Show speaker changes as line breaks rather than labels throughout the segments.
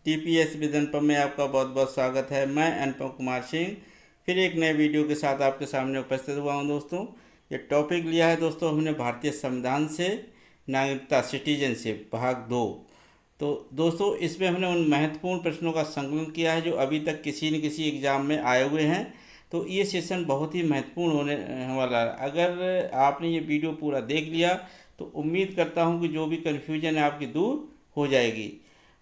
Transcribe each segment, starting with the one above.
TPS vision पर में आपका बहुत बहुत स्वागत है। मैं अनुपम कुमार सिंह फिर एक नए वीडियो के साथ आपके सामने उपस्थित हुआ हूं। दोस्तों, ये टॉपिक लिया है दोस्तों हमने भारतीय संविधान से नागरिकता सिटीजनशिप भाग 2। तो दोस्तों, इसमें हमने उन महत्वपूर्ण प्रश्नों का संकलन किया है जो अभी तक किसी न किसी एग्ज़ाम में आए हुए हैं। तो ये सेशन बहुत ही महत्वपूर्ण होने वाला है। अगर आपने ये वीडियो पूरा देख लिया तो उम्मीद करता हूँ कि जो भी कन्फ्यूजन है आपकी दूर हो जाएगी।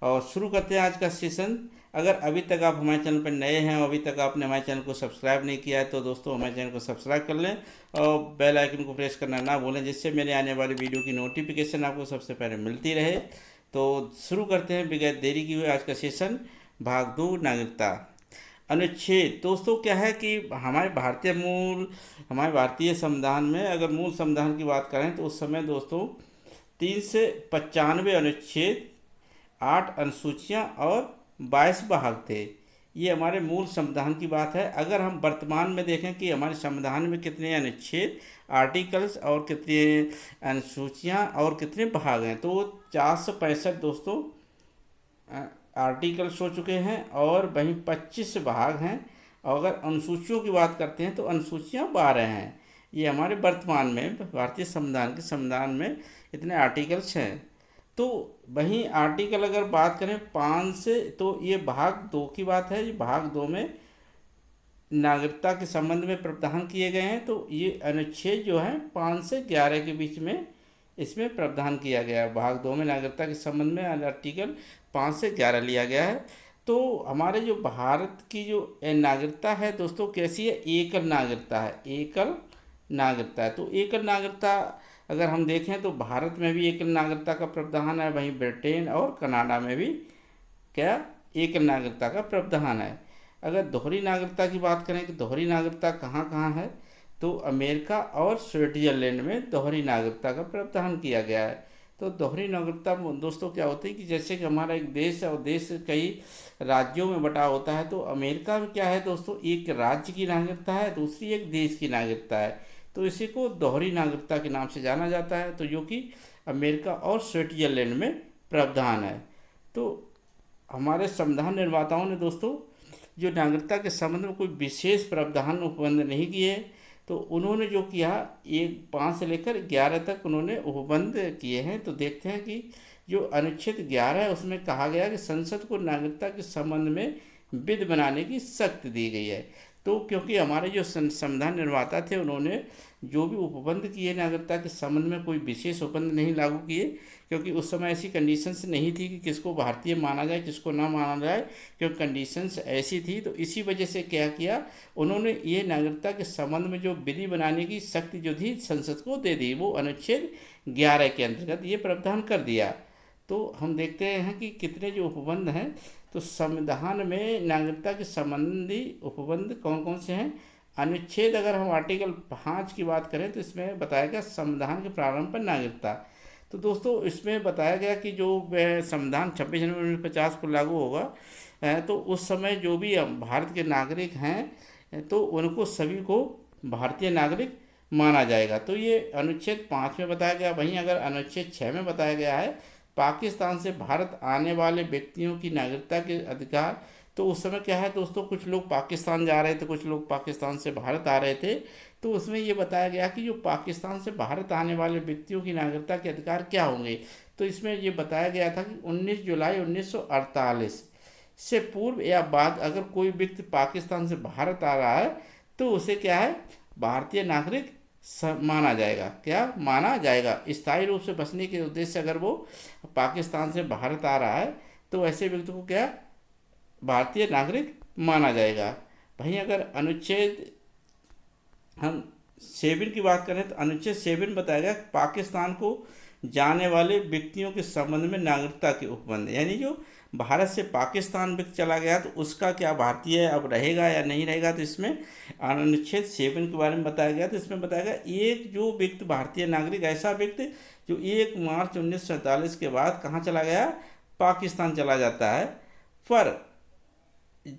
और शुरू करते हैं आज का सेशन। अगर अभी तक आप हमारे चैनल पर नए हैं और अभी तक आपने हमारे चैनल को सब्सक्राइब नहीं किया है तो दोस्तों हमारे चैनल को सब्सक्राइब कर लें और बेल आइकन को प्रेस करना ना भूलें, जिससे मेरे आने वाली वीडियो की नोटिफिकेशन आपको सबसे पहले मिलती रहे। तो शुरू करते हैं बगैर देरी की हुई आज का सेशन, भाग 2, नागरिकता। अनुच्छेद दोस्तों क्या है कि हमारे भारतीय संविधान में अगर मूल संविधान की बात करें तो उस समय दोस्तों 395 अनुच्छेद, 8 अनुसूचियाँ और 22 भाग थे। ये हमारे मूल संविधान की बात है। अगर हम वर्तमान में देखें कि हमारे संविधान में कितने अनुच्छेद, आर्टिकल्स और कितने अनुसूचियाँ और कितने भाग हैं, तो 465 दोस्तों आर्टिकल्स हो चुके हैं और वहीं 25 भाग हैं। और अगर अनुसूचियों की बात करते हैं तो अनुसूचियाँ 12 हैं। ये हमारे वर्तमान में भारतीय संविधान में इतने आर्टिकल्स हैं। तो वहीं आर्टिकल अगर बात करें 5 से, तो ये भाग 2 की बात है। ये भाग 2 में नागरिकता के संबंध में प्रावधान किए गए हैं। तो ये अनुच्छेद जो है 5 से 11 के बीच में इसमें प्रावधान किया गया है। भाग 2 में नागरिकता के संबंध में आर्टिकल 5 से 11 लिया गया है। तो हमारे जो भारत की जो नागरिकता है दोस्तों कैसी है, एकल नागरिकता है। एकल नागरिकता है। तो एकल नागरिकता अगर हम देखें तो भारत में भी एकल नागरिकता का प्रावधान है, वहीं ब्रिटेन और कनाडा में भी क्या एकल नागरिकता का प्रावधान है। अगर दोहरी नागरिकता की बात करें कि दोहरी नागरिकता कहाँ कहाँ है, तो अमेरिका और स्विट्जरलैंड में दोहरी नागरिकता का प्रावधान किया गया है। तो दोहरी नागरिकता दोस्तों क्या होती है कि जैसे कि हमारा एक देश है और देश कई राज्यों में बटा होता है, तो अमेरिका में क्या है दोस्तों, एक राज्य की नागरिकता है, दूसरी एक देश की नागरिकता है। तो इसी को दोहरी नागरिकता के नाम से जाना जाता है, तो जो कि अमेरिका और स्विट्जरलैंड में प्रावधान है। तो हमारे संविधान निर्माताओं ने दोस्तों जो नागरिकता के संबंध में कोई विशेष प्रावधान उपबंध नहीं किए, तो उन्होंने जो किया 5 से लेकर 11 तक उन्होंने उपबंध किए हैं। तो देखते हैं कि जो अनुच्छेद 11 है उसमें कहा गया कि संसद को नागरिकता के संबंध में विधि बनाने की शक्ति दी गई है। तो क्योंकि हमारे जो संविधान निर्माता थे उन्होंने जो भी उपबंध किए नागरिकता के संबंध में कोई विशेष उपबंध नहीं लागू किए, क्योंकि उस समय ऐसी कंडीशंस नहीं थी कि किसको भारतीय माना जाए किसको ना माना जाए, क्योंकि कंडीशंस ऐसी थी। तो इसी वजह से क्या किया उन्होंने, ये नागरिकता के संबंध में जो विधि बनाने की शक्ति जो थी संसद को दे दी, वो अनुच्छेद 11 के अंतर्गत ये प्रावधान कर दिया। तो हम देखते हैं कि कितने जो उपबंध हैं, तो संविधान में नागरिकता के संबंधी उपबंध कौन कौन से हैं। अनुच्छेद अगर हम आर्टिकल 5 की बात करें तो इसमें बताया गया संविधान के प्रारंभ पर नागरिकता। तो दोस्तों इसमें बताया गया कि जो संविधान 26 जनवरी 1950 को लागू होगा, तो उस समय जो भी भारत के नागरिक हैं तो उनको सभी को भारतीय नागरिक माना जाएगा। तो ये अनुच्छेद 5 में बताया गया। वहीं अगर अनुच्छेद 6 में बताया गया है पाकिस्तान से भारत आने वाले व्यक्तियों की नागरिकता के अधिकार। तो उस समय क्या है दोस्तों, कुछ लोग पाकिस्तान जा रहे थे, कुछ लोग पाकिस्तान से भारत आ रहे थे। तो उसमें ये बताया गया कि जो पाकिस्तान से भारत आने वाले व्यक्तियों की नागरिकता के अधिकार क्या होंगे। तो इसमें ये बताया गया था कि 19 जुलाई 1948 से पूर्व या बाद अगर कोई व्यक्ति पाकिस्तान से भारत आ रहा है तो उसे क्या है भारतीय नागरिक माना जाएगा। क्या माना जाएगा, स्थायी रूप से बसने के उद्देश्य से अगर वो पाकिस्तान से भारत आ रहा है तो ऐसे व्यक्ति को क्या भारतीय नागरिक माना जाएगा। वहीं अगर अनुच्छेद हम 7 की बात करें तो अनुच्छेद 7 बताया गया पाकिस्तान को जाने वाले व्यक्तियों के संबंध में नागरिकता के उपबंध, यानी जो भारत से पाकिस्तान व्यक्ति चला गया तो उसका क्या भारतीय अब रहेगा या नहीं रहेगा। तो इसमें अनुच्छेद 7 के बारे में बताया गया। तो इसमें बताया गया एक जो व्यक्ति भारतीय नागरिक, ऐसा व्यक्ति जो 1 मार्च 1947 के बाद कहाँ चला गया, पाकिस्तान चला जाता है, पर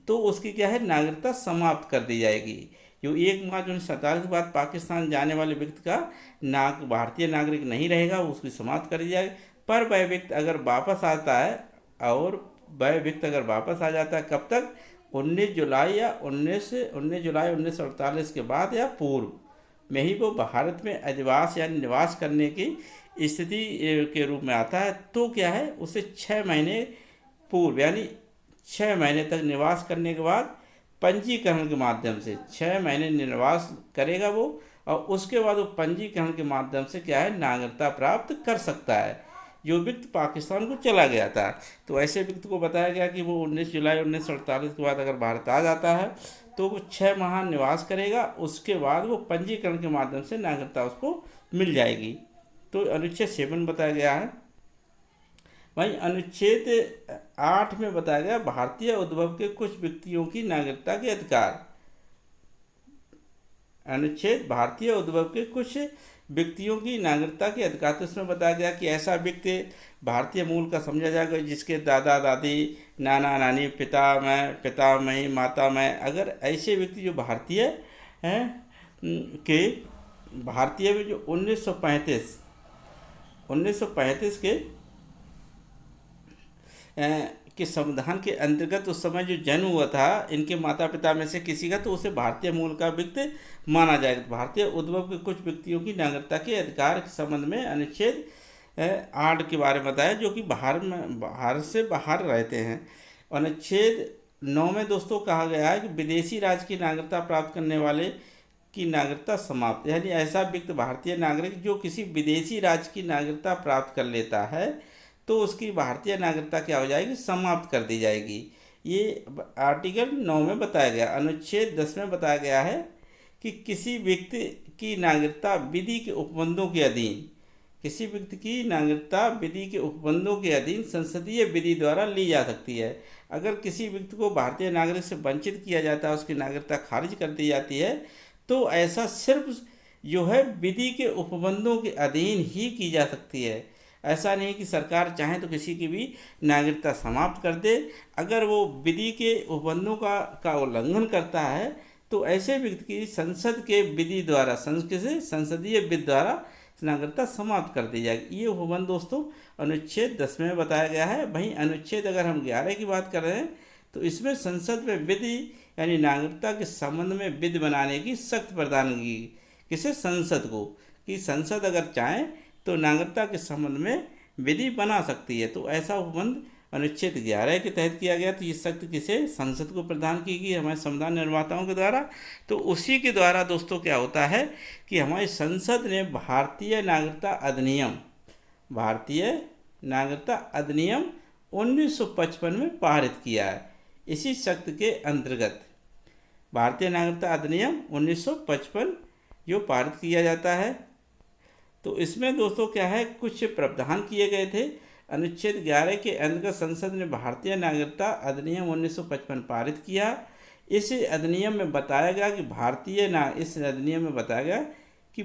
तो उसकी क्या है नागरिकता समाप्त कर दी जाएगी। जो 1 मार्च 1947 के बाद पाकिस्तान जाने वाले व्यक्ति का भारतीय नागरिक नहीं रहेगा, उसकी समाप्त कर दी जाएगी। पर वह व्यक्ति अगर वापस आता है और वह व्यक्ति अगर वापस आ जाता है, कब तक? 19 जुलाई या 19 जुलाई 1948 के बाद या पूर्व में ही वो भारत में अधिवास यानी निवास करने की स्थिति के रूप में आता है, तो क्या है, उसे 6 महीने पूर्व यानी 6 महीने तक निवास करने के बाद पंजीकरण के माध्यम से 6 महीने निवास करेगा वो, और उसके बाद वो पंजीकरण के माध्यम से क्या है, नागरिकता प्राप्त कर सकता है। जो व्यक्ति पाकिस्तान को चला गया था, तो ऐसे व्यक्ति को बताया गया कि वो 19 जुलाई 1948 के बाद अगर भारत आ जाता है तो वो 6 माह निवास करेगा, उसके बाद वो पंजीकरण के माध्यम से नागरिकता उसको मिल जाएगी। तो अनुच्छेद 7 बताया गया है। वहीं अनुच्छेद 8 में बताया गया भारतीय उद्भव के कुछ व्यक्तियों की नागरिकता के अधिकार। अनुच्छेद भारतीय उद्भव के कुछ व्यक्तियों की नागरिकता के अधिकार, तो इसमें बताया गया कि ऐसा व्यक्ति भारतीय मूल का समझा जाएगा जिसके दादा दादी, नाना नानी, पितामही, मातामह, अगर ऐसे व्यक्ति जो भारतीय हैं के भारतीय में जो 1935 के संविधान के अंतर्गत उस समय जो जन्म हुआ था इनके माता पिता में से किसी का, तो उसे भारतीय मूल का व्यक्ति माना जाएगा। भारतीय उद्भव के कुछ व्यक्तियों की नागरिकता के अधिकार के संबंध में अनुच्छेद 8 के बारे में बताया, जो कि भारत से बाहर रहते हैं। अनुच्छेद 9 में दोस्तों कहा गया है कि विदेशी राज्य की नागरिकता प्राप्त करने वाले की नागरिकता समाप्त, यानी ऐसा व्यक्ति भारतीय नागरिक जो किसी विदेशी राज्य की नागरिकता प्राप्त कर लेता है तो उसकी भारतीय नागरिकता क्या हो जाएगी, समाप्त कर दी जाएगी। ये आर्टिकल 9 में बताया गया। अनुच्छेद 10 में बताया गया है कि किसी व्यक्ति की नागरिकता विधि के उपबंधों के अधीन, किसी व्यक्ति की नागरिकता विधि के उपबंधों के अधीन संसदीय विधि द्वारा ली जा सकती है। अगर किसी व्यक्ति को भारतीय नागरिक से वंचित किया जाता है, उसकी नागरिकता खारिज कर दी जाती है, तो ऐसा सिर्फ जो है विधि के उपबंधों के अधीन ही की जा सकती है। ऐसा नहीं कि सरकार चाहे तो किसी की भी नागरिकता समाप्त कर दे। अगर वो विधि के उपबंधों का उल्लंघन करता है तो ऐसे व्यक्ति की संसद के विधि द्वारा, संसदीय विधि द्वारा नागरिकता समाप्त कर दी जाएगी। ये उपबंध दोस्तों अनुच्छेद 10 में बताया गया है। वहीं अनुच्छेद अगर हम 11 की बात कर रहे हैं तो इसमें संसद में विधि यानी नागरिकता के संबंध में विधि बनाने की सख्त प्रधानगी किसे, संसद को, कि संसद अगर चाहे तो नागरिकता के संबंध में विधि बना सकती है। तो ऐसा उपबंध अनुच्छेद 11 के तहत किया गया। तो ये शक्ति किसे, संसद को प्रदान की गई हमारे संविधान निर्माताओं के द्वारा। तो उसी के द्वारा दोस्तों क्या होता है कि हमारी संसद ने भारतीय नागरिकता अधिनियम 1955 में पारित किया है। इसी शक्ति के अंतर्गत भारतीय नागरिकता अधिनियम 1955 जो पारित किया जाता है, तो इसमें दोस्तों क्या है, कुछ प्रावधान किए गए थे। अनुच्छेद 11 के अंतर्गत संसद ने भारतीय नागरिकता अधिनियम 1955 पारित किया। इस अधिनियम में बताया गया कि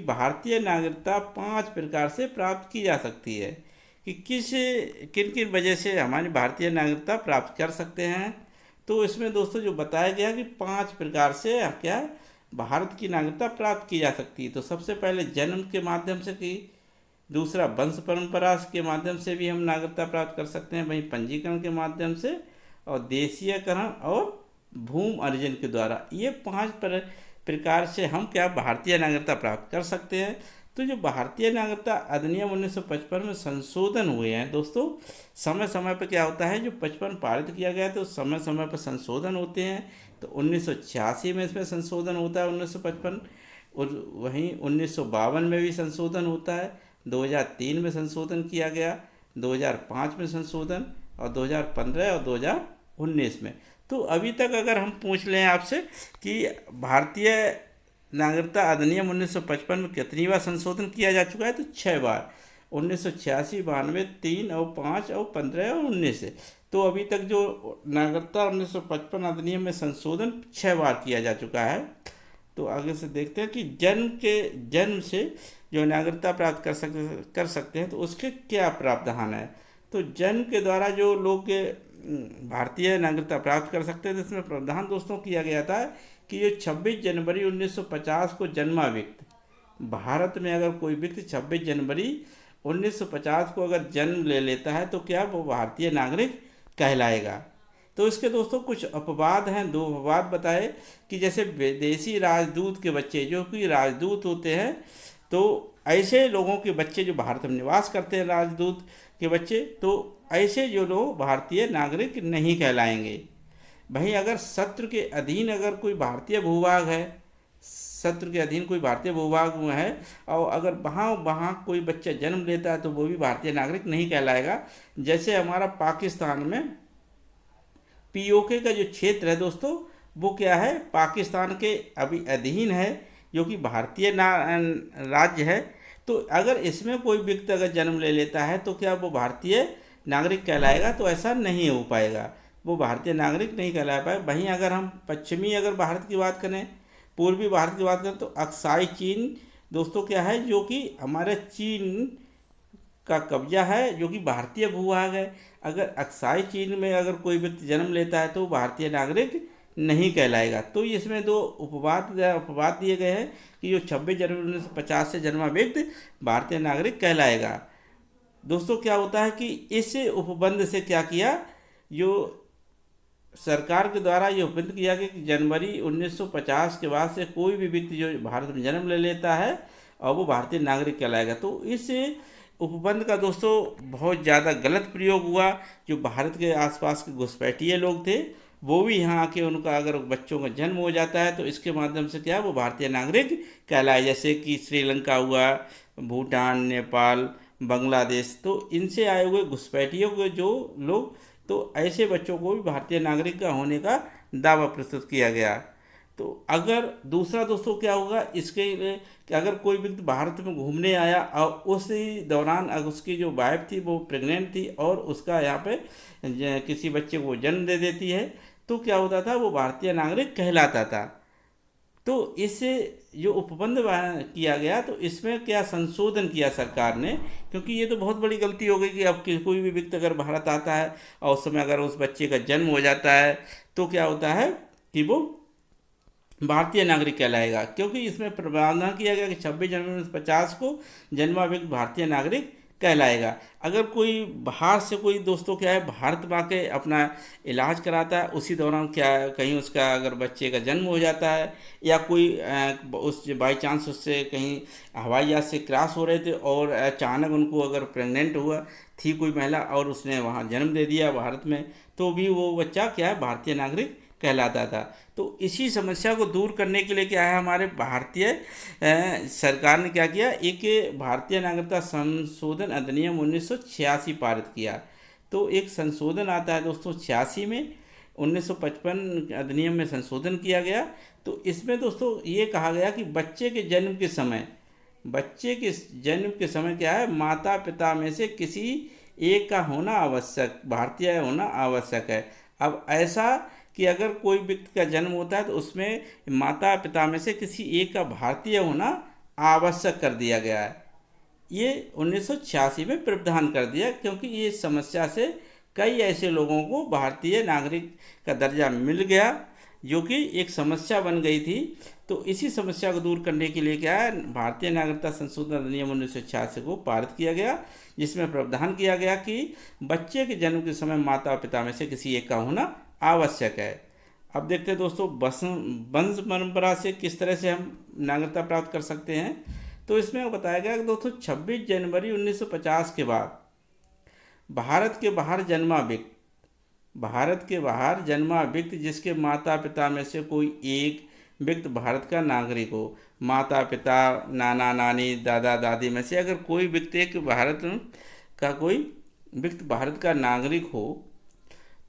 भारतीय नागरिकता 5 प्रकार से प्राप्त की जा सकती है, कि किन किन वजह से हमारी भारतीय नागरिकता प्राप्त कर सकते हैं। तो इसमें दोस्तों जो बताया गया कि 5 प्रकार से क्या भारत की नागरिकता प्राप्त की जा सकती है। तो सबसे पहले जन्म के माध्यम से की, दूसरा वंश परंपरा के माध्यम से भी हम नागरिकता प्राप्त कर सकते हैं, वहीं पंजीकरण के माध्यम से, और देशीयकरण और भूमि अर्जन के द्वारा। ये 5 प्रकार से हम क्या भारतीय नागरिकता प्राप्त कर सकते हैं। तो जो भारतीय नागरिकता अधिनियम 1955 में संशोधन हुए हैं दोस्तों, समय समय पर क्या होता है, जो 55 पारित किया गया तो समय समय पर संशोधन होते हैं। तो 1986 में इसमें संशोधन होता है 1955, और वहीं 1952 में भी संशोधन होता है, 2003 में संशोधन किया गया, 2005 में संशोधन, और 2015 और 2019 में। तो अभी तक अगर हम पूछ लें आपसे कि भारतीय नागरिकता अधिनियम 1955 में कितनी बार संशोधन किया जा चुका है, तो 6 बार, 1986, 92, 3 और 5 और 15 और 19 से। तो अभी तक जो नागरिकता 1955 अधिनियम में संशोधन 6 बार किया जा चुका है। तो आगे से देखते हैं कि जन्म से जो नागरिकता प्राप्त कर सकते हैं तो उसके क्या प्रावधान है। तो जन्म के द्वारा जो लोग भारतीय नागरिकता प्राप्त कर सकते हैं, तो इसमें प्रावधान दोस्तों किया गया था कि ये 26 जनवरी 1950 को जन्मा व्यक्ति, भारत में अगर कोई व्यक्ति 26 जनवरी 1950 को अगर जन्म ले लेता है तो क्या वो भारतीय नागरिक कहलाएगा। तो इसके दोस्तों कुछ अपवाद हैं, दो अपवाद बताए कि जैसे विदेशी राजदूत के बच्चे जो कि राजदूत होते हैं, तो ऐसे लोगों के बच्चे जो भारत में निवास करते हैं, राजदूत के बच्चे, तो ऐसे जो लोग भारतीय नागरिक नहीं कहलाएंगे। भाई अगर सत्र के अधीन अगर कोई भारतीय भूभाग है, सत्र के अधीन कोई भारतीय भूभाग में है, और अगर वहाँ वहाँ कोई बच्चा जन्म लेता है तो वो भी भारतीय नागरिक नहीं कहलाएगा। जैसे हमारा पाकिस्तान में पीओके का जो क्षेत्र है दोस्तों, वो क्या है, पाकिस्तान के अभी अधीन है, जो कि भारतीय राज्य है। तो अगर इसमें कोई व्यक्ति अगर जन्म ले लेता है तो क्या वो भारतीय नागरिक कहलाएगा? तो ऐसा नहीं हो पाएगा, वो भारतीय नागरिक नहीं कहला पाए। वहीं अगर हम पश्चिमी अगर भारत की बात करें, पूर्वी भारत की बात करें, तो अक्साई चीन दोस्तों क्या है, जो कि हमारे चीन का कब्जा है, जो कि भारतीय भूभाग है। अगर अक्साई चीन में अगर कोई व्यक्ति जन्म लेता है तो भारतीय नागरिक नहीं कहलाएगा। तो इसमें दो उपवाद दिए गए हैं कि जो 26 जनवरी 1950 से जन्मा व्यक्ति भारतीय नागरिक कहलाएगा। दोस्तों क्या होता है कि इस उपबंध से क्या किया, जो सरकार के द्वारा ये उपबंध किया गया कि जनवरी 1950 के बाद से कोई भी व्यक्ति जो भारत में जन्म ले लेता है और वो भारतीय नागरिक कहलाएगा। तो इस उपबंध का दोस्तों बहुत ज़्यादा गलत प्रयोग हुआ। जो भारत के आसपास के घुसपैठिए लोग थे, वो भी यहाँ आके उनका अगर बच्चों का जन्म हो जाता है तो इसके माध्यम से क्या वो भारतीय नागरिक कहलाए। जैसे कि श्रीलंका हुआ, भूटान, नेपाल, बांग्लादेश, तो इनसे आए हुए घुसपैठियों के जो लोग, तो ऐसे बच्चों को भी भारतीय नागरिक का होने का दावा प्रस्तुत किया गया। तो अगर दूसरा दोस्तों क्या होगा इसके लिए कि अगर कोई व्यक्ति भारत में घूमने आया और उसी दौरान अगर उसकी जो वाइफ थी वो प्रेग्नेंट थी और उसका यहाँ पे किसी बच्चे को जन्म दे देती है, तो क्या होता था, वो भारतीय नागरिक कहलाता था। तो इससे जो उपबंध किया गया, तो इसमें क्या संशोधन किया सरकार ने, क्योंकि ये तो बहुत बड़ी गलती हो गई कि अब कोई भी व्यक्ति अगर भारत आता है और उस समय अगर उस बच्चे का जन्म हो जाता है तो क्या होता है कि वो भारतीय नागरिक कहलाएगा। क्योंकि इसमें प्रावधान किया गया कि 26 जनवरी 1950 को जन्मा व्यक्ति भारतीय नागरिक कहलाएगा। अगर कोई बाहर से कोई दोस्तों क्या है भारत में आके अपना इलाज कराता है, उसी दौरान क्या है कहीं उसका अगर बच्चे का जन्म हो जाता है, या कोई उस बाई चांस उससे कहीं हवाई जहाज से क्रॉस हो रहे थे और अचानक उनको अगर प्रेग्नेंट हुआ थी कोई महिला और उसने वहाँ जन्म दे दिया भारत में, तो भी वो बच्चा क्या है भारतीय नागरिक कहलाता था। तो इसी समस्या को दूर करने के लिए क्या है, हमारे भारतीय सरकार ने क्या किया, एक भारतीय नागरिकता संशोधन अधिनियम 1986 पारित किया। तो एक संशोधन आता है दोस्तों 86 में, 1955 अधिनियम में संशोधन किया गया। तो इसमें दोस्तों ये कहा गया कि बच्चे के जन्म के समय क्या है, माता पिता में से किसी एक का होना आवश्यक, भारतीय होना आवश्यक है। अब ऐसा कि अगर कोई व्यक्ति का जन्म होता है तो उसमें माता पिता में से किसी एक का भारतीय होना आवश्यक कर दिया गया है। ये 1986 में प्रावधान कर दिया, क्योंकि ये समस्या से कई ऐसे लोगों को भारतीय नागरिक का दर्जा मिल गया, जो कि एक समस्या बन गई थी। तो इसी समस्या को दूर करने के लिए क्या है, भारतीय नागरिकता संशोधन अधिनियम 1986 को पारित किया गया, जिसमें प्रावधान किया गया कि बच्चे के जन्म के समय माता पिता में से किसी एक का होना आवश्यक है। अब देखते हैं दोस्तों वंश परंपरा से किस तरह से हम नागरिकता प्राप्त कर सकते हैं। तो इसमें बताया गया कि दोस्तों 26 जनवरी 1950 के बाद भारत के बाहर जन्मा व्यक्ति जिसके माता पिता में से कोई एक व्यक्ति भारत का नागरिक हो, माता पिता, नाना नानी, दादा दादी में से अगर कोई व्यक्ति एक भारत का नागरिक हो,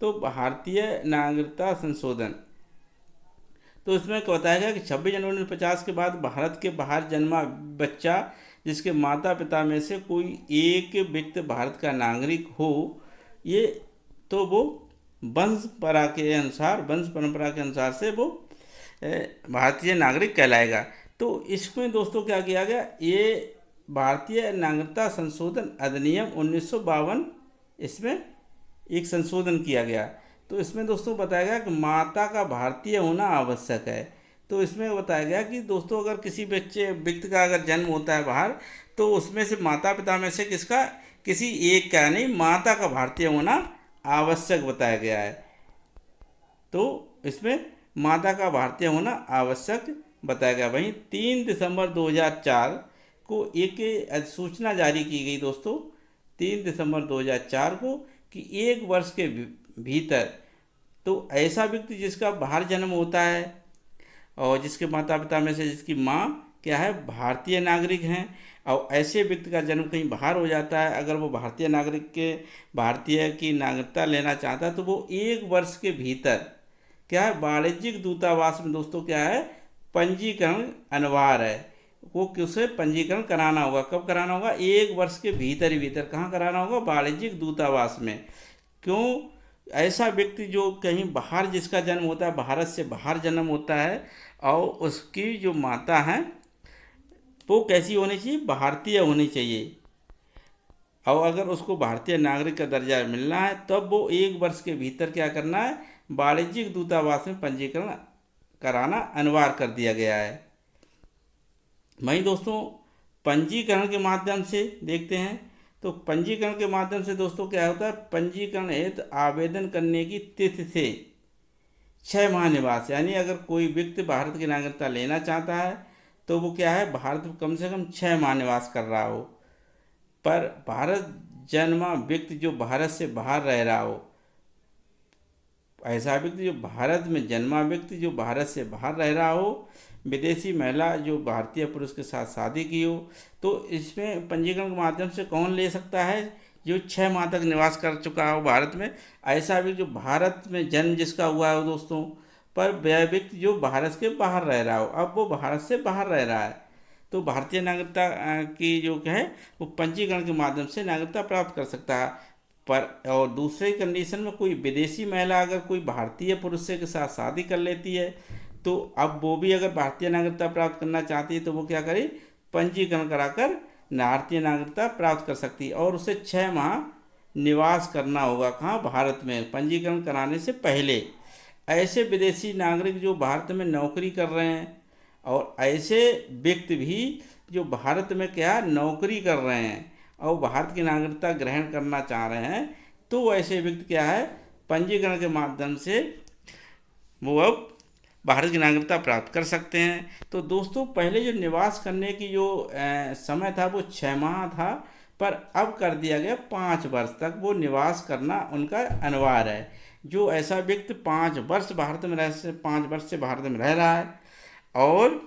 तो भारतीय नागरिकता संशोधन, तो इसमें बताया गया कि 26 जनवरी 1950 के बाद भारत के बाहर जन्मा बच्चा जिसके माता पिता में से कोई एक व्यक्ति भारत का नागरिक हो, ये तो वो वंश परंपरा के अनुसार से वो भारतीय नागरिक कहलाएगा। तो इसमें दोस्तों क्या किया गया, ये भारतीय नागरिकता संशोधन अधिनियम 1952 इसमें एक संशोधन किया गया। तो इसमें दोस्तों बताया गया कि माता का भारतीय होना आवश्यक है। तो इसमें बताया गया कि दोस्तों अगर किसी व्यक्ति का अगर जन्म होता है बाहर, तो उसमें से माता पिता में से किसी एक का, नहीं, माता का भारतीय होना आवश्यक बताया गया है। तो इसमें माता का भारतीय होना आवश्यक बताया गया। वहीं 3 दिसंबर 2004 को एक अधिसूचना जारी की गई दोस्तों, 3 दिसंबर 2004 को, कि 1 वर्ष के भीतर तो ऐसा व्यक्ति जिसका बाहर जन्म होता है और जिसके माता पिता में से जिसकी माँ क्या है, भारतीय नागरिक हैं, और ऐसे व्यक्ति का जन्म कहीं बाहर हो जाता है, अगर वो भारतीय की नागरिकता लेना चाहता है तो वो 1 वर्ष के भीतर क्या है, वाणिज्यिक दूतावास में दोस्तों क्या है, पंजीकरण अनिवार्य है। वो किसे पंजीकरण कराना होगा, कब कराना होगा, 1 वर्ष के भीतर ही भीतर। कहाँ कराना होगा, वाणिज्यिक दूतावास में। क्यों, ऐसा व्यक्ति जो कहीं बाहर जिसका जन्म होता है, भारत से बाहर जन्म होता है, और उसकी जो माता है वो कैसी होनी चाहिए, भारतीय होनी चाहिए, और अगर उसको भारतीय नागरिक का दर्जा मिलना है तब वो 1 वर्ष के भीतर क्या करना है, वाणिज्यिक दूतावास में पंजीकरण कराना अनिवार्य कर दिया गया है। वहीं दोस्तों पंजीकरण के माध्यम से देखते हैं, तो पंजीकरण के माध्यम से दोस्तों क्या होता है, पंजीकरण हेतु आवेदन करने की तिथि से 6 माह निवास, यानी अगर कोई व्यक्ति भारत की नागरिकता लेना चाहता है तो वो क्या है, भारत में कम से कम 6 माह निवास कर रहा हो। पर भारत जन्मा व्यक्ति जो भारत से बाहर रह रहा हो, ऐसा व्यक्ति जो भारत में जन्मा व्यक्ति जो भारत से बाहर रह रहा हो, विदेशी महिला जो भारतीय पुरुष के साथ शादी की हो, तो इसमें पंजीकरण के माध्यम से कौन ले सकता है, जो 6 माह तक निवास कर चुका हो भारत में। ऐसा भी जो भारत में जन्म जिसका हुआ हो दोस्तों, पर वह व्यक्ति जो भारत के बाहर रह रहा हो, अब वो भारत से बाहर रह रहा है, तो भारतीय नागरिकता की जो है वो पंजीकरण के माध्यम से नागरिकता प्राप्त कर सकता है। पर और दूसरे कंडीशन में कोई विदेशी महिला अगर कोई भारतीय पुरुष के साथ शादी कर लेती है, तो अब वो भी अगर भारतीय नागरिकता प्राप्त करना चाहती है तो वो क्या करे, पंजीकरण कराकर भारतीय नागरिकता प्राप्त कर सकती है, और उसे 6 माह निवास करना होगा कहाँ, भारत में, पंजीकरण कराने से पहले। ऐसे विदेशी नागरिक जो भारत में नौकरी कर रहे हैं, और ऐसे व्यक्ति भी जो भारत में क्या नौकरी कर रहे हैं और भारत की नागरिकता ग्रहण करना चाह रहे हैं, तो ऐसे व्यक्ति क्या है, पंजीकरण के माध्यम से वो अब भारत की नागरिकता प्राप्त कर सकते हैं। तो दोस्तों पहले जो निवास करने की जो समय था वो 6 माह था, पर अब कर दिया गया 5 वर्ष तक वो निवास करना उनका अनिवार्य है। जो ऐसा व्यक्ति 5 वर्ष भारत में 5 वर्ष से भारत में रह रहा है और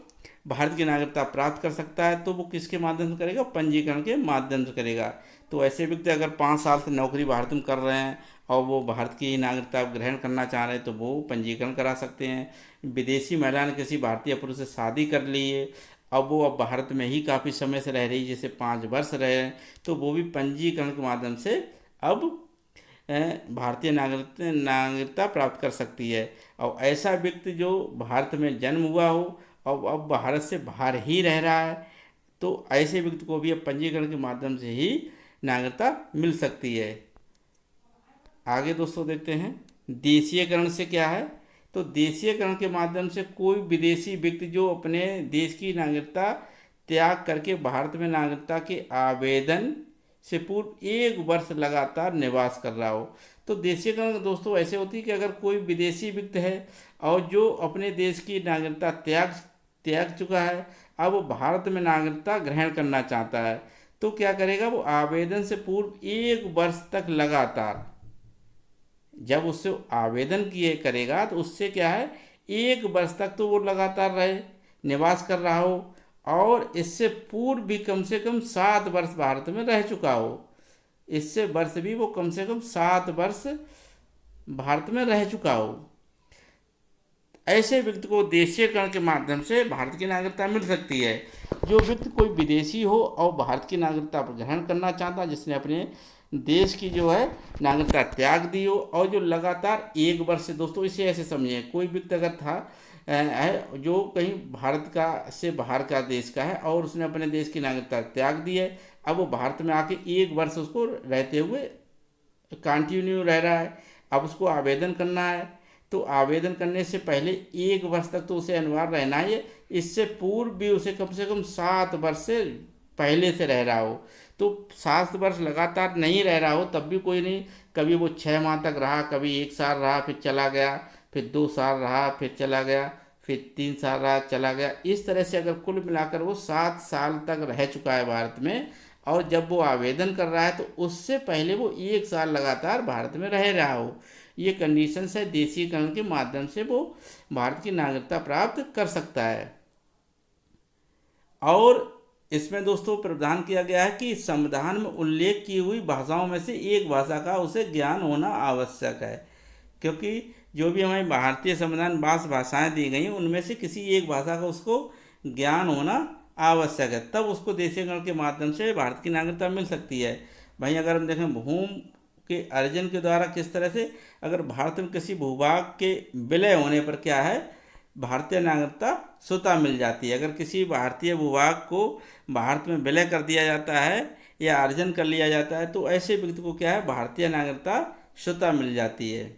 भारत की नागरिकता प्राप्त कर सकता है, तो वो किसके माध्यम से करेगा, पंजीकरण के माध्यम से करेगा। तो ऐसे व्यक्ति अगर 5 साल से नौकरी भारत में कर रहे हैं और वो भारत की नागरिकता ग्रहण करना चाह रहे हैं तो वो पंजीकरण करा सकते हैं। विदेशी महिला ने किसी भारतीय पुरुष से शादी कर ली है, अब वो भारत में ही काफ़ी समय से रह रही है, जैसे 5 वर्ष रहे हैं, तो वो भी पंजीकरण के माध्यम से अब भारतीय नागरिकता प्राप्त कर सकती है। और ऐसा व्यक्ति जो भारत में जन्म हुआ हो और अब भारत से बाहर ही रह रहा है, तो ऐसे व्यक्ति को भी अब पंजीकरण के माध्यम से ही नागरिकता मिल सकती है। आगे दोस्तों देखते हैं देशीयकरण से क्या है। तो देशीयकरण के माध्यम से कोई विदेशी व्यक्ति जो अपने देश की नागरिकता त्याग करके भारत में नागरिकता के आवेदन से पूर्व 1 वर्ष लगातार निवास कर रहा हो। तो देशीयकरण दोस्तों ऐसे होती है कि अगर कोई विदेशी व्यक्ति है और जो अपने देश की नागरिकता त्याग चुका है, अब वो भारत में नागरिकता ग्रहण करना चाहता है, तो क्या करेगा, वो आवेदन से पूर्व 1 वर्ष तक लगातार, जब उससे आवेदन किए करेगा तो उससे क्या है 1 वर्ष तक तो वो लगातार रहे, निवास कर रहा हो, और इससे पूर्व भी कम से कम 7 वर्ष भारत में रह चुका हो। इससे वर्ष भी वो कम से कम 7 वर्ष भारत में रह चुका हो। ऐसे व्यक्ति को देशीयकरण के माध्यम से भारत की नागरिकता मिल सकती है। जो व्यक्ति कोई विदेशी हो और भारत की नागरिकता ग्रहण करना चाहता है, जिसने अपने देश की जो है नागरिकता त्याग दी हो, और जो लगातार 1 वर्ष से, दोस्तों इसे ऐसे समझिए, कोई व्यक्ति अगर था है जो कहीं भारत का से बाहर का देश का है और उसने अपने देश की नागरिकता त्याग दी है, अब वो भारत में आके 1 वर्ष उसको रहते हुए कंटिन्यू रह रहा है, अब उसको आवेदन करना है, तो आवेदन करने से पहले 1 वर्ष तक तो उसे अनिवार्य रहना ही है। इससे पूर्व भी उसे कम से कम 7 वर्ष से पहले से रह रहा हो। तो 7 वर्ष लगातार नहीं रह रहा हो तब भी कोई नहीं, कभी वो 6 माह तक रहा, कभी 1 साल रहा फिर चला गया, फिर 2 साल रहा फिर चला गया, फिर 3 साल रहा चला गया। इस तरह से अगर कुल मिलाकर वो 7 साल तक रह चुका है भारत में, और जब वो आवेदन कर रहा है तो उससे पहले वो 1 साल लगातार भारत में रह रहा हो, ये कंडीशन है, देशीकरण के माध्यम से वो भारत की नागरिकता प्राप्त कर सकता है। और इसमें दोस्तों प्रावधान किया गया है कि संविधान में उल्लेख की हुई भाषाओं में से एक भाषा का उसे ज्ञान होना आवश्यक है, क्योंकि जो भी हमें भारतीय संविधान 22 भाषाएं दी गई हैं उनमें से किसी एक भाषा का उसको ज्ञान होना आवश्यक है, तब उसको देशीकरण के माध्यम से भारत की नागरिकता मिल सकती है। भाई अगर हम देखें भूमि के अर्जन के द्वारा किस तरह से, अगर भारत में किसी भूभाग के विलय होने पर क्या है, भारतीय नागरिकता स्वतः मिल जाती है। अगर किसी भारतीय भूभाग को भारत में विलय कर दिया जाता है या अर्जन कर लिया जाता है तो ऐसे व्यक्ति को क्या है, भारतीय नागरिकता स्वतः मिल जाती है।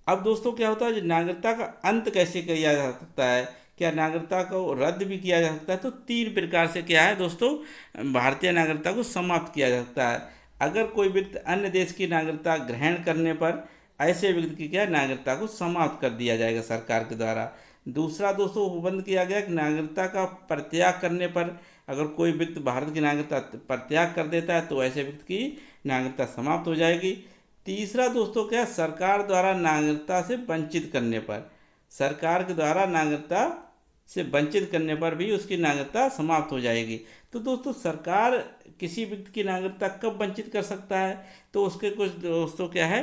अब दोस्तों क्या होता है, नागरिकता का अंत कैसे किया जा सकता है, क्या नागरिकता को रद्द भी किया जा सकता है? तो 3 प्रकार से क्या है दोस्तों, भारतीय नागरिकता को समाप्त किया जा सकता है। अगर कोई व्यक्ति अन्य देश की नागरिकता ग्रहण करने पर ऐसे व्यक्ति की क्या है, नागरिकता को समाप्त कर दिया जाएगा सरकार के द्वारा। दूसरा दोस्तों उपबंध किया गया कि नागरिकता का परित्याग करने पर, अगर कोई व्यक्ति भारत की नागरिकता परित्याग कर देता है तो ऐसे व्यक्ति की नागरिकता समाप्त हो जाएगी। तीसरा दोस्तों क्या, सरकार द्वारा नागरिकता से वंचित करने पर, सरकार के द्वारा नागरिकता से वंचित करने पर भी उसकी नागरिकता समाप्त हो जाएगी। तो दोस्तों सरकार किसी व्यक्ति की नागरिकता कब वंचित कर सकता है, तो उसके कुछ दोस्तों क्या है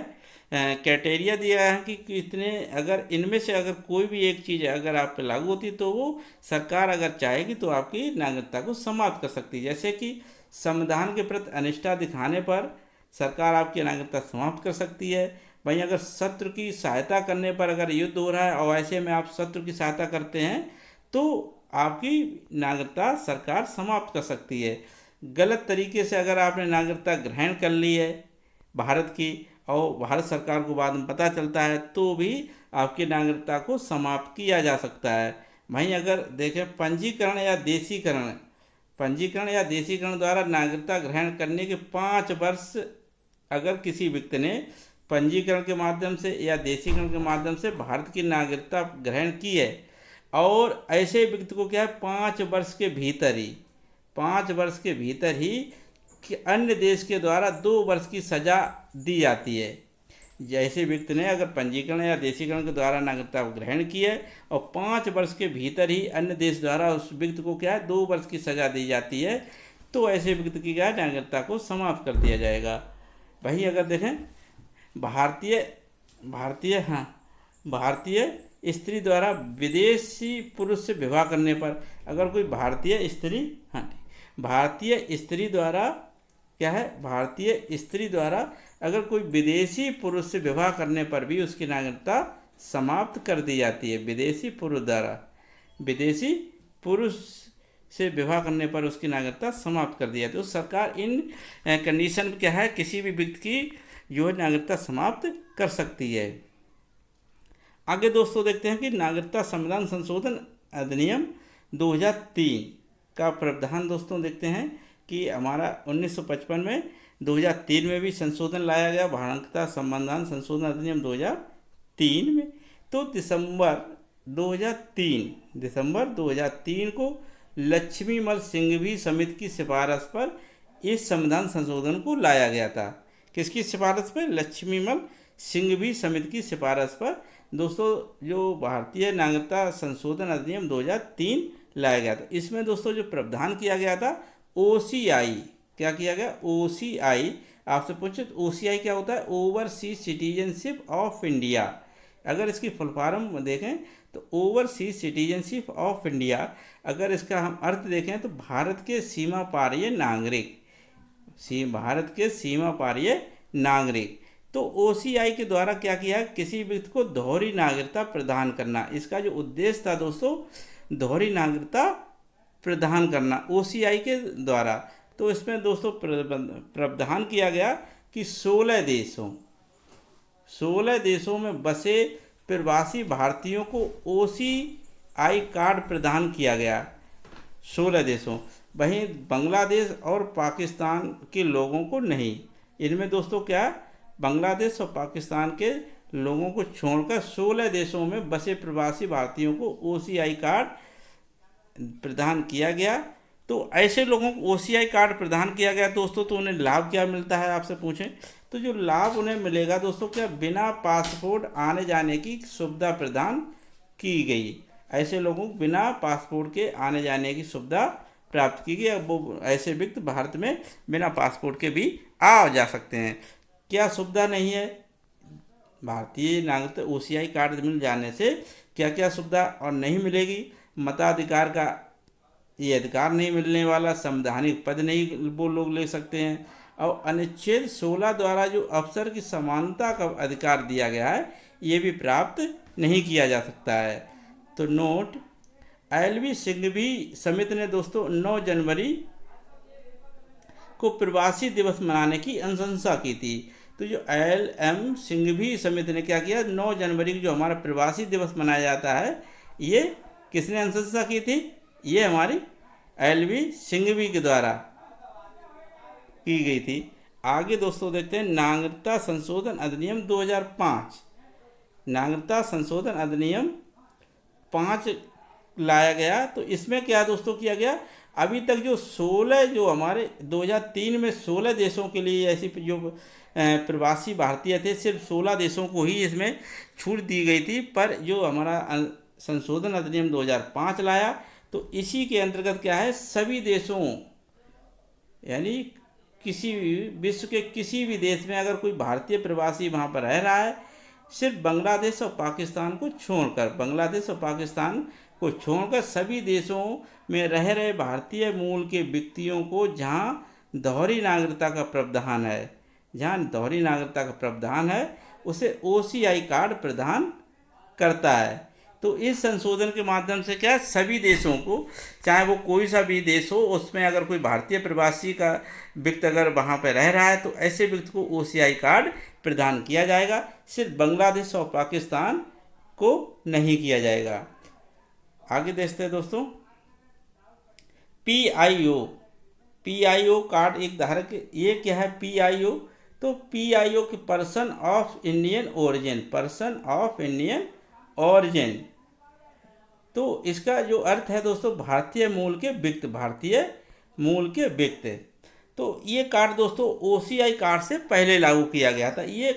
क्राइटेरिया दिया है कि कितने, अगर इनमें से अगर कोई भी एक चीज़ अगर आप पे लागू होती तो वो सरकार अगर चाहेगी तो आपकी नागरिकता को समाप्त कर सकती है। जैसे कि संविधान के प्रति अनिष्ठा दिखाने पर सरकार आपकी नागरिकता समाप्त कर सकती है। वहीं अगर शत्रु की सहायता करने पर, अगर युद्ध हो रहा है और ऐसे में आप शत्रु की सहायता करते हैं तो आपकी नागरिकता सरकार समाप्त कर सकती है। गलत तरीके से अगर आपने नागरिकता ग्रहण कर ली है भारत की और भारत सरकार को बाद में पता चलता है तो भी आपकी नागरिकता को समाप्त किया जा सकता है। वहीं अगर देखें पंजीकरण या देशीकरण, पंजीकरण या देशीकरण द्वारा नागरिकता ग्रहण करने के 5 वर्ष अगर किसी व्यक्ति ने पंजीकरण के माध्यम से या देशीकरण के माध्यम से भारत की नागरिकता ग्रहण की है और ऐसे व्यक्ति को क्या है 5 वर्ष के भीतर ही, 5 वर्ष के भीतर ही कि अन्य देश के द्वारा 2 वर्ष की सज़ा दी जाती है। जैसे व्यक्ति ने अगर पंजीकरण या देशीकरण के द्वारा नागरिकता ग्रहण की है और 5 वर्ष के भीतर ही अन्य देश द्वारा उस व्यक्ति को क्या है 2 वर्ष की सज़ा दी जाती है तो ऐसे व्यक्ति की क्या है नागरिकता को समाप्त कर दिया जाएगा। वहीं अगर देखें भारतीय स्त्री द्वारा विदेशी पुरुष से विवाह करने पर, अगर कोई भारतीय स्त्री द्वारा क्या है, भारतीय स्त्री द्वारा अगर कोई विदेशी पुरुष से विवाह करने पर भी उसकी नागरिकता समाप्त कर दी जाती है। विदेशी पुरुष से विवाह करने पर उसकी नागरिकता समाप्त कर दी जाती है। तो सरकार इन कंडीशन क्या है किसी भी व्यक्ति की जो है नागरिकता समाप्त कर सकती है। आगे दोस्तों देखते हैं कि नागरिकता संविधान संशोधन अधिनियम 2003 का प्रावधान दोस्तों देखते हैं कि हमारा 1955 में 2003 में भी संशोधन लाया गया नागरिकता संविधान संशोधन अधिनियम 2003 में। तो दिसंबर 2003 को लक्ष्मीमल सिंघवी समिति की सिफारिश पर इस संविधान संशोधन को लाया गया था। किसकी सिफारिश पर? लक्ष्मीमल सिंघवी समिति की सिफारिश पर दोस्तों जो भारतीय नागरिकता संशोधन अधिनियम 2003 लाया गया था। इसमें दोस्तों जो प्रावधान किया गया था OCI, क्या किया गया OCI, आपसे पूछे तो OCI क्या होता है, ओवरसीज सिटीजनशिप ऑफ इंडिया। अगर इसकी फुल फॉर्म देखें तो ओवरसीज सिटीजनशिप ऑफ इंडिया, अगर इसका हम अर्थ देखें तो भारत के सीमा पारीय नागरिक। तो OCI के द्वारा क्या किया है, किसी व्यक्ति को दोहरी नागरिकता प्रदान करना। इसका जो उद्देश्य था दोस्तों दोहरी नागरिकता प्रदान करना OCI के द्वारा। तो इसमें दोस्तों प्रावधान किया गया कि 16 देशों में बसे प्रवासी भारतीयों को OCI कार्ड प्रदान किया गया। 16 देशों वहीं बांग्लादेश और पाकिस्तान के लोगों को नहीं। इनमें दोस्तों क्या, बांग्लादेश और पाकिस्तान के लोगों को छोड़कर 16 देशों में बसे प्रवासी भारतीयों को ओसीआई कार्ड प्रदान किया गया। तो ऐसे लोगों को ओसीआई कार्ड प्रदान किया गया दोस्तों, तो उन्हें लाभ क्या मिलता है आपसे पूछें तो जो लाभ उन्हें मिलेगा दोस्तों, क्या बिना पासपोर्ट आने जाने की सुविधा प्रदान की गई। ऐसे लोगों को बिना पासपोर्ट के आने जाने की सुविधा प्राप्त की गई। अब वो ऐसे व्यक्ति भारत में बिना पासपोर्ट के भी आ जा सकते हैं। क्या सुविधा नहीं है, भारतीय नागरिकता ओसीआई कार्ड मिल जाने से क्या क्या सुविधा और नहीं मिलेगी। मताधिकार का ये अधिकार नहीं मिलने वाला, संवैधानिक पद नहीं वो लोग ले सकते हैं, और अनुच्छेद 16 द्वारा जो अफसर की समानता का अधिकार दिया गया है ये भी प्राप्त नहीं किया जा सकता है। तो नोट, एलवी सिंघवी समिति ने दोस्तों 9 जनवरी को प्रवासी दिवस मनाने की अनुशंसा की थी। तो जो एल.एम. सिंघवी समिति ने क्या किया, 9 जनवरी को जो हमारा प्रवासी दिवस मनाया जाता है ये किसने अनुशंसा की थी, ये हमारी एल.वी. सिंघवी के द्वारा की गई थी। आगे दोस्तों देखते हैं नागरिकता संशोधन अधिनियम 2005। नागरिकता संशोधन अधिनियम 5 लाया गया। तो इसमें क्या दोस्तों किया गया, अभी तक जो 16 जो हमारे 2003 में 16 देशों के लिए ऐसी जो प्रवासी भारतीय थे, सिर्फ 16 देशों को ही इसमें छूट दी गई थी। पर जो हमारा संशोधन अधिनियम 2005 लाया तो इसी के अंतर्गत क्या है, सभी देशों यानी किसी भी विश्व के किसी भी देश में अगर कोई भारतीय प्रवासी वहाँ पर रह रहा है, सिर्फ बांग्लादेश और पाकिस्तान को छोड़कर, बांग्लादेश और पाकिस्तान को छोड़कर सभी देशों में रह रहे भारतीय मूल के व्यक्तियों को जहाँ दोहरी नागरिकता का प्रावधान है, जहाँ दोहरी नागरिकता का प्रावधान है उसे ओसीआई कार्ड प्रदान करता है। तो इस संशोधन के माध्यम से क्या, सभी देशों को, चाहे वो कोई सा भी देश हो, उसमें अगर कोई भारतीय प्रवासी का व्यक्ति अगर वहाँ पर रह रहा है तो ऐसे व्यक्ति को ओसीआई कार्ड प्रदान किया जाएगा। सिर्फ बांग्लादेश और पाकिस्तान को नहीं किया जाएगा। आगे देखते हैं दोस्तों, पीआईओ कार्ड एक धारक, ये क्या है पीआईओ, तो पीआईओ के person of Indian origin, person of Indian origin, तो इसका जो अर्थ है दोस्तों भारतीय मूल के व्यक्ति, भारतीय मूल के व्यक्ति। तो ये कार्ड दोस्तों ओसीआई कार्ड से पहले लागू किया गया था। ये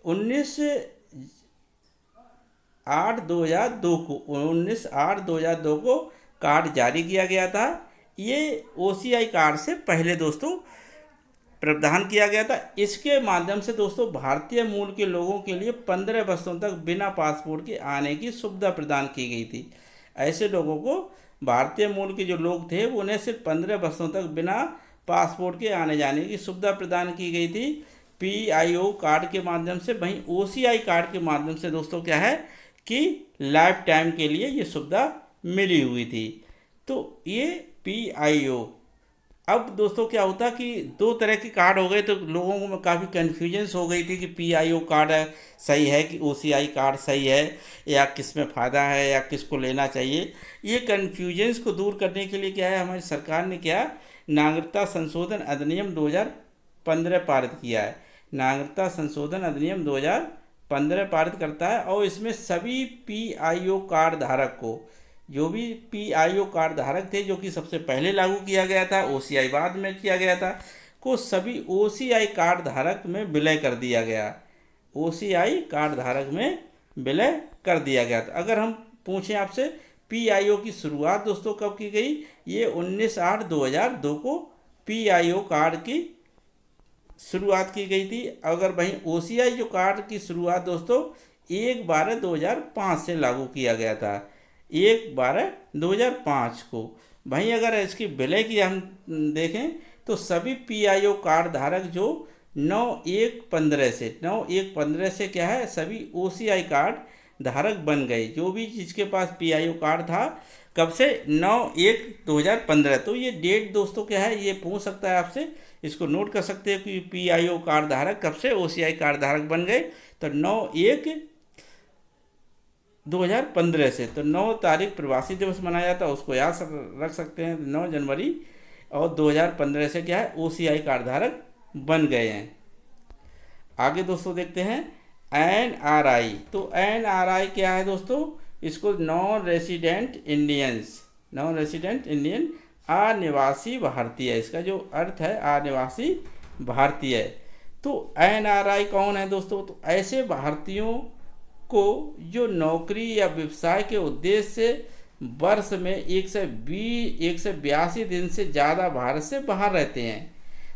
19/8/2002 को कार्ड जारी किया गया था। ये ओसीआई कार्ड से पहले दोस्तों प्रावधान किया गया था। इसके माध्यम से दोस्तों भारतीय मूल के लोगों के लिए 15 वर्षों तक बिना पासपोर्ट के आने की सुविधा प्रदान की गई थी। ऐसे लोगों को, भारतीय मूल के जो लोग थे वो उन्हें सिर्फ 15 वर्षों तक बिना पासपोर्ट के आने जाने की सुविधा प्रदान की गई थी पीआईओ कार्ड के माध्यम से। वहीं ओसीआई कार्ड के माध्यम से दोस्तों क्या है कि लाइफ टाइम के लिए ये सुविधा मिली हुई थी। तो ये पीआईओ। अब दोस्तों क्या होता कि 2 तरह के कार्ड हो गए, तो लोगों को काफ़ी कन्फ्यूजन्स हो गई थी कि पीआईओ कार्ड सही है कि ओसीआई कार्ड सही है, या किस में फ़ायदा है या किसको लेना चाहिए। ये कन्फ्यूजन्स को दूर करने के लिए क्या है, हमारी सरकार ने क्या, नागरिकता संशोधन अधिनियम 2015 पारित किया है। नागरिकता संशोधन अधिनियम 2015 पारित करता है और इसमें सभी पीआईओ कार्ड धारक को, जो भी पीआईओ कार्ड धारक थे, जो कि सबसे पहले लागू किया गया था, ओसीआई बाद में किया गया था, को सभी ओसीआई कार्ड धारक में विलय कर दिया गया, ओसीआई कार्ड धारक में विलय कर दिया गया था। अगर हम पूछें आपसे पीआईओ की शुरुआत दोस्तों कब की गई, ये 19/8/2002 को पीआईओ कार्ड की शुरुआत की गई थी। अगर वहीं ओसीआई जो कार्ड की शुरुआत दोस्तों 1/12/2005 से लागू किया गया था, 1/12/2005 को। वहीं अगर इसकी विलय की हम देखें तो सभी पीआईओ कार्ड धारक जो 9/1/15 से क्या है, सभी ओसीआई कार्ड धारक बन गए। जो भी जिसके पास पीआईओ कार्ड था, कब से, 9/1/2015। तो ये डेट दोस्तों क्या है, ये पूछ सकता है आपसे, इसको नोट कर सकते हैं कि पीआईओ कार्ड धारक कब से ओसीआई कार्ड धारक बन गए। तो 2015 से। तो 9 तारीख प्रवासी दिवस मनाया जाता है, उसको याद रख सकते हैं, 9 जनवरी। और 2015 से क्या है, ओसीआई कार्डधारक बन गए हैं। आगे दोस्तों देखते हैं एनआरआई। तो एनआरआई क्या है दोस्तों, इसको non resident Indians, non resident Indian, अनिवासी भारतीय, इसका जो अर्थ है अनिवासी भारतीय। तो एनआरआई कौन है दोस्तों, तो ऐसे भारतीयों को जो नौकरी या व्यवसाय के उद्देश्य से वर्ष में 182 दिन से ज़्यादा भारत से बाहर रहते हैं।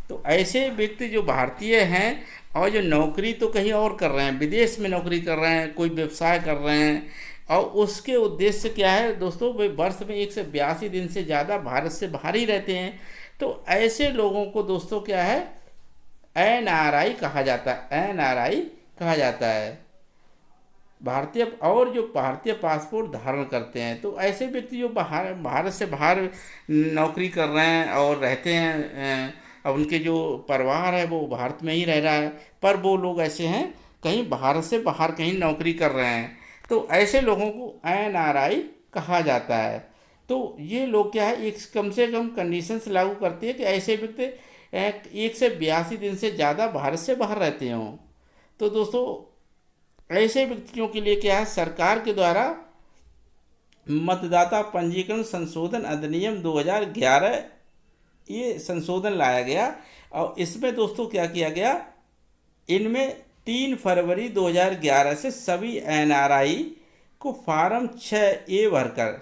तो ऐसे व्यक्ति जो भारतीय हैं और जो नौकरी तो कहीं और कर रहे हैं, विदेश में नौकरी कर रहे हैं, कोई व्यवसाय कर रहे हैं, और उसके उद्देश्य से क्या है दोस्तों, वे वर्ष में 182 दिन से ज़्यादा भारत से बाहर ही रहते हैं। तो ऐसे लोगों को दोस्तों क्या है, एनआरआई कहा जाता है, एनआरआई कहा जाता है। भारतीय, और जो भारतीय पासपोर्ट धारण करते हैं, तो ऐसे व्यक्ति जो भारत से बाहर नौकरी कर रहे हैं और रहते हैं, अब उनके जो परिवार है वो भारत में ही रह रहा है, पर वो लोग ऐसे हैं कहीं भारत से बाहर कहीं नौकरी कर रहे हैं, तो ऐसे लोगों को एनआरआई कहा जाता है। तो ये लोग क्या है, एक कम से कम कंडीशंस लागू करती है कि ऐसे व्यक्ति 182 दिन से ज़्यादा भारत से बाहर रहते हों। तो दोस्तों ऐसे व्यक्तियों के लिए क्या है, सरकार के द्वारा मतदाता पंजीकरण संशोधन अधिनियम 2011 ये संशोधन लाया गया। और इसमें दोस्तों क्या किया गया, इनमें 3 फरवरी 2011 से सभी एनआरआई को फार्म 6A भरकर,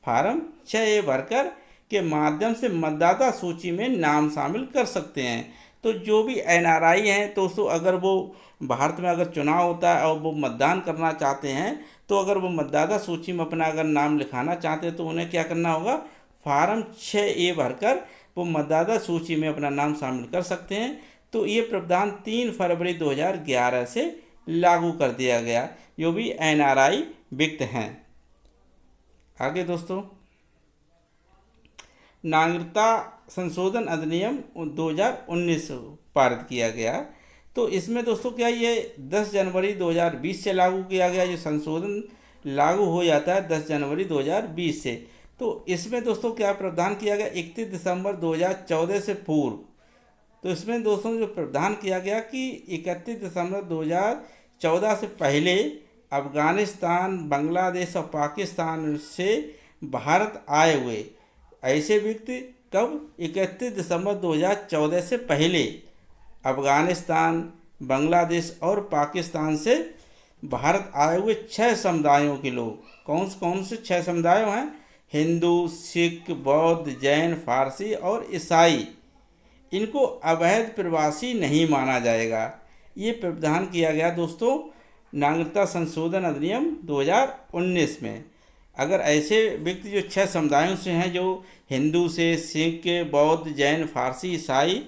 फार्म 6A भरकर के माध्यम से मतदाता सूची में नाम शामिल कर सकते हैं। तो जो भी एनआरआई हैं दोस्तों, अगर वो भारत में अगर चुनाव होता है और वो मतदान करना चाहते हैं, तो अगर वो मतदाता सूची में अपना अगर नाम लिखाना चाहते हैं तो उन्हें क्या करना होगा, फार्म 6A भरकर वो मतदाता सूची में अपना नाम शामिल कर सकते हैं। तो ये प्रावधान 3 फरवरी 2011 से लागू कर दिया गया, जो भी एनआरआई व्यक्ति हैं। आगे दोस्तों, नागरिकता संशोधन अधिनियम 2019 पारित किया गया। तो इसमें दोस्तों क्या, ये 10 जनवरी 2020 से लागू किया गया। ये संशोधन लागू हो जाता है 10 जनवरी 2020 से। तो इसमें दोस्तों क्या प्रावधान किया गया, 31 दिसंबर 2014 से पूर्व। तो इसमें दोस्तों जो प्रावधान किया गया कि 31 दिसंबर 2014 से पहले अफ़गानिस्तान, बांग्लादेश और पाकिस्तान से भारत आए हुए ऐसे व्यक्ति कब, 31 दिसंबर 2014 से पहले अफ़गानिस्तान, बांग्लादेश और पाकिस्तान से भारत आए हुए 6 समुदायों के लोग, कौन से 6 समुदाय हैं, हिंदू, सिख, बौद्ध, जैन, फारसी और ईसाई, इनको अवैध प्रवासी नहीं माना जाएगा। ये प्रावधान किया गया दोस्तों नागरिकता संशोधन अधिनियम 2019 में। अगर ऐसे व्यक्ति जो 6 समुदायों से हैं, जो हिंदू से, सिख, बौद्ध, जैन, फारसी, ईसाई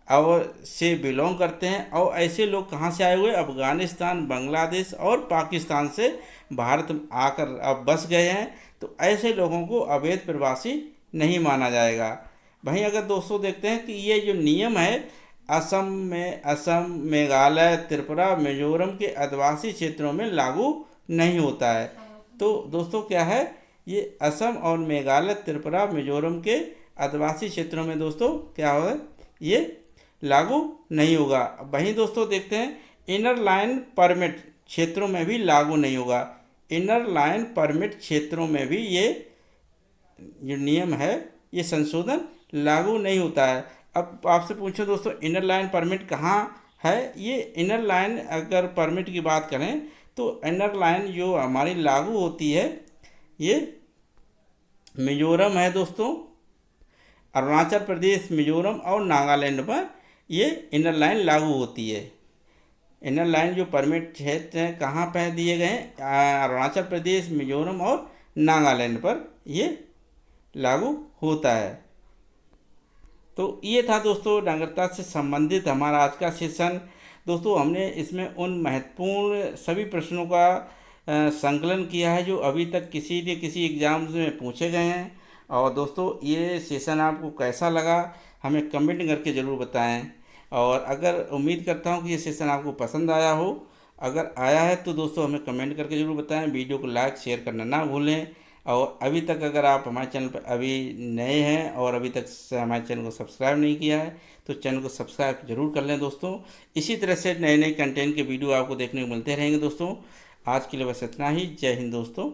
और से बिलोंग करते हैं, और ऐसे लोग कहाँ से आए हुए, अफ़गानिस्तान, बांग्लादेश और पाकिस्तान से भारत आकर अब बस गए हैं, तो ऐसे लोगों को अवैध प्रवासी नहीं माना जाएगा। वहीं अगर दोस्तों देखते हैं कि ये जो नियम है असम, मेघालय, त्रिपुरा, मिजोरम के आदिवासी क्षेत्रों में लागू नहीं होता है। तो दोस्तों क्या है, ये असम और मेघालय, त्रिपुरा, मिजोरम के आदिवासी क्षेत्रों में दोस्तों क्या होगा, ये लागू नहीं होगा। वहीं दोस्तों देखते हैं इनर लाइन परमिट क्षेत्रों में भी लागू नहीं होगा। इनर लाइन परमिट क्षेत्रों में भी ये जो नियम है, ये संशोधन लागू नहीं होता है। अब आपसे पूछो दोस्तों, इनर लाइन परमिट कहाँ है, ये इनर लाइन अगर परमिट की बात करें तो इनर लाइन जो हमारी लागू होती है, ये मिजोरम है दोस्तों, अरुणाचल प्रदेश, मिजोरम और नागालैंड पर ये इनर लाइन लागू होती है। इनर लाइन जो परमिट क्षेत्र हैं कहाँ पर दिए गए हैं, अरुणाचल प्रदेश, मिजोरम और नागालैंड पर ये लागू होता है। तो ये था दोस्तों नागरिकता से संबंधित हमारा आज का सेशन। दोस्तों हमने इसमें उन महत्वपूर्ण सभी प्रश्नों का संकलन किया है जो अभी तक किसी न किसी एग्ज़ाम में पूछे गए हैं। और दोस्तों ये सेशन आपको कैसा लगा हमें कमेंट करके ज़रूर बताएं। और अगर उम्मीद करता हूँ कि ये सेशन आपको पसंद आया हो। अगर आया है तो दोस्तों हमें कमेंट करके ज़रूर बताएं, वीडियो को लाइक शेयर करना ना भूलें। और अभी तक अगर आप हमारे चैनल पर अभी नए हैं और अभी तक हमारे चैनल को सब्सक्राइब नहीं किया है तो चैनल को सब्सक्राइब जरूर कर लें दोस्तों। इसी तरह से नए नए कंटेंट के वीडियो आपको देखने को मिलते रहेंगे दोस्तों। आज के लिए बस इतना ही। जय हिंद दोस्तों।